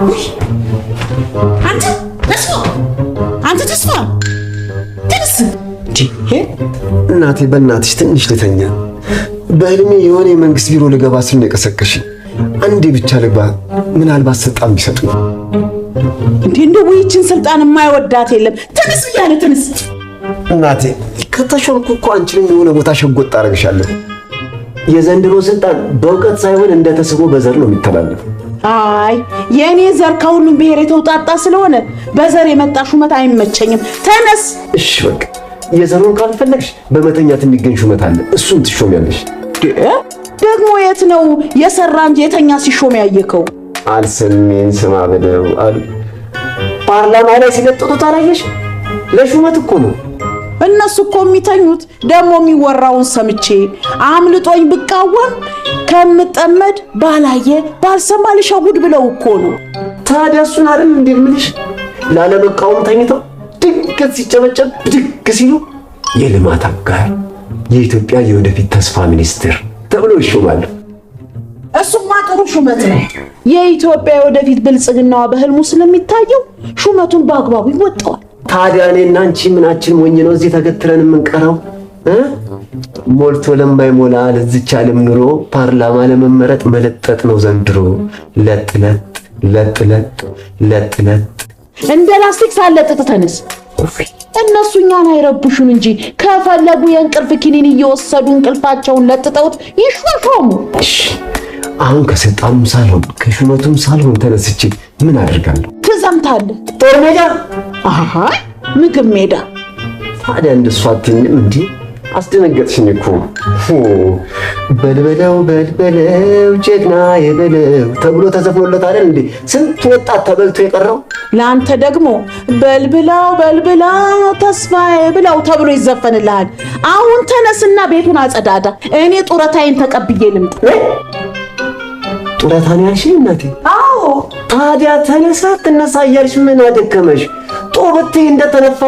አንተ ተስፋ ትንስ እናቴ በእናትሽ ትንሽ ልተኛ። በህልሜ የሆነ የመንግስት ቢሮ ልገባ ስል ነው የቀሰቀሽኝ። አንዴ ብቻ ልግባ፣ ምናልባት ስልጣን ቢሰጡ። እንደው ይህችን ስልጣን የማይወዳት የለም። ተነስ ብያለሁ፣ ተነስ። እናቴ ከተሾምኩ እኮ አንቺንም የሆነ ቦታ ሸጎጥ አደርግሻለሁ። የዘንድሮ ስልጣን በእውቀት ሳይሆን እንደ ተስቦ በዘር ነው የሚተላለፈው። አይ የኔ ዘር ከሁሉም ብሔር የተውጣጣ ስለሆነ በዘር የመጣ ሹመት አይመቸኝም። ተነስ። እሺ በቃ የዘሩን ካልፈለግሽ በመተኛት የሚገኝ ሹመት አለ፣ እሱን ትሾሚያለሽ። ደግሞ የት ነው የሰራ እንጂ የተኛ ሲሾም ያየከው? አልሰሜን ስማ በለው አሉ። ፓርላማ ላይ ሲለጥጡት አላየሽ? ለሹመት እኮ ነው። እነሱ እኮ የሚተኙት ደግሞ የሚወራውን ሰምቼ አምልጦኝ ብቃወም ከምጠመድ ባላየ ባልሰማ ልሸጉድ ብለው እኮ ነው። ታዲያ እሱን አይደል እንደምልሽ ላለመቃወም ተኝተው ድንገት ሲጨበጨብ ብድግ ሲሉ የልማት አጋር የኢትዮጵያ የወደፊት ተስፋ ሚኒስትር ተብሎ ይሾማሉ። እሱማ ጥሩ ሹመት ነው። የኢትዮጵያ የወደፊት ብልጽግናዋ በህልሙ ስለሚታየው ሹመቱን በአግባቡ ይወጣዋል። ታዲያ እኔና አንቺ ምናችን ሞኝ ነው እዚህ ተገትረን የምንቀረው? ሞልቶ ለማይሞላ ለዚች ዓለም ኑሮ ፓርላማ ለመመረጥ መለጠጥ ነው ዘንድሮ። ለጥ ለጥ ለጥ ለጥ ለጥ ለጥ እንደ ላስቲክ ሳለጥጥ ተነስ። እነሱ እኛን አይረብሹን እንጂ ከፈለጉ የእንቅልፍ ኪኒን እየወሰዱ እንቅልፋቸውን ለጥጠውት ይሾሾሙ። አሁን ከስልጣኑም ሳልሆን ከሹመቱም ሳልሆን ተነስቼ ምን አደርጋለሁ? ትዘምታለህ። ጦር ሜዳ? አሃ ምግብ ሜዳ። ታዲያ እንደሱ አትይኝም እንዴ? አስደነገጥሽኝ እኮ። በልበለው በልበለው ጀግና የበለው ተብሎ ተዘፍኖለት አይደል እንዴ ስንት ወጣት ተበልቶ የቀረው? ለአንተ ደግሞ በልብላው በልብላው ተስፋዬ ብለው ተብሎ ይዘፈንልሃል። አሁን ተነስና ቤቱን አጸዳዳ። እኔ ጡረታዬን ተቀብዬ ልምጣ። ጡረታ ነው ያልሽኝ እናቴ? አዎ። ታዲያ ተነሳ ትነሳ እያልሽ ምን አደከመሽ? ጦብቴ እንደተነፋ